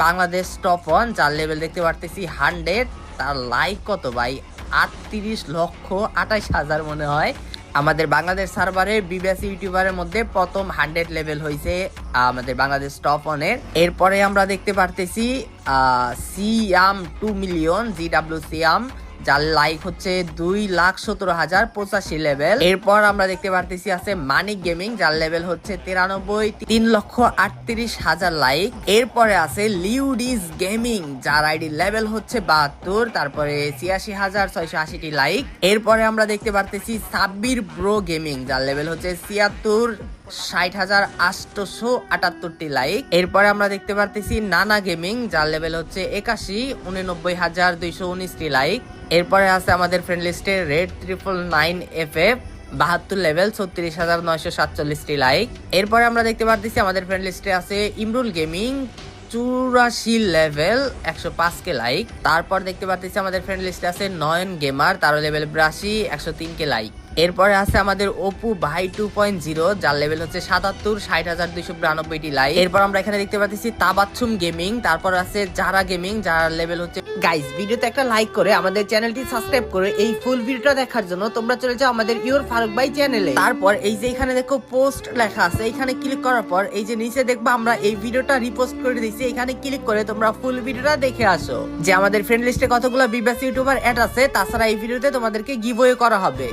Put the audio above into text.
Bangladesh top 1, যার level দেখতে পারতেছি 100। তার লাইক কত ভাই? 38,28,000 মনে হয়। আমাদের বাংলাদেশ সার্ভারে বিবিএস ইউটিউবারের মধ্যে প্রথম 100 লেভেল হয়েছে আমাদের বাংলাদেশ টপ 1-এর। এরপরে আমরা দেখতে পারতেছি সিয়াম 2 মিলিয়ন, জিডাব্লিউ সিয়াম, যার লাইক হচ্ছে 2,17,085 লেভেল। এরপর আমরা দেখতে পারতেছি আছে মানিক গেমিং, যার লেভেল হচ্ছে 93, 3,38,000 লাইক। এরপরে আছে লিউডিস গেমিং, যার আইডি লেভেল হচ্ছে 72, তারপরে 86,680 লাইক। এরপরে আমরা দেখতে পারতেছি সাব্বির ব্রো গেমিং, যার লেভেল হচ্ছে 76, 60,878 লাইক। এরপরে আমরা দেখতে পারতেছি নানা গেমিং, যার লেভেল হচ্ছে 81, 89,219 লাইক। এরপরে আছে আমাদের ফ্রেন্ড লিস্টে রেড 999FF, 72 লেভেল, 36,947 লাইক। এরপরে আমরা দেখতে পারতেছি আমাদের ফ্রেন্ড লিস্টে আছে Imrul gaming, 84 level, 105K like. তারপর দেখতে পাচ্ছি আমাদের ফ্রেন্ড লিস্টে আছে নয়ন গেমার, তার লেভেল 82, 103K লাইক। এরপরে আছে আমাদের অপু ভাই 2.0, যার লেভেল হচ্ছে 77, 60,292 লাইক। এরপর আমরা এখানে দেখতে পাচ্ছি তাবাচ্ছুম গেমিং, তারপর আছে যারা গেমিং, যার লেভেল হচ্ছে। গাইস, ভিডিওতে একটা লাইক করে আমাদের চ্যানেলটি সাবস্ক্রাইব করে এই ফুল ভিডিওটা দেখার জন্য তোমরা চলে যাও আমাদের ইওর ফারুক ভাই চ্যানেলে। তারপর এই যে এখানে দেখো পোস্ট লেখা আছে, এখানে ক্লিক করার পর এই যে নিচে দেখবা আমরা এই ভিডিওটা রিপোস্ট করে দিয়েছি, এখানে ক্লিক করে তোমরা ফুল ভিডিওটা দেখে আসো যে আমাদের ফ্রেন্ড লিস্টে কতগুলো বিবিএস ইউটিউবার অ্যাড আছে। তাছাড়া এই ভিডিওতে তোমাদেরকে গিভওয়ে করা হবে।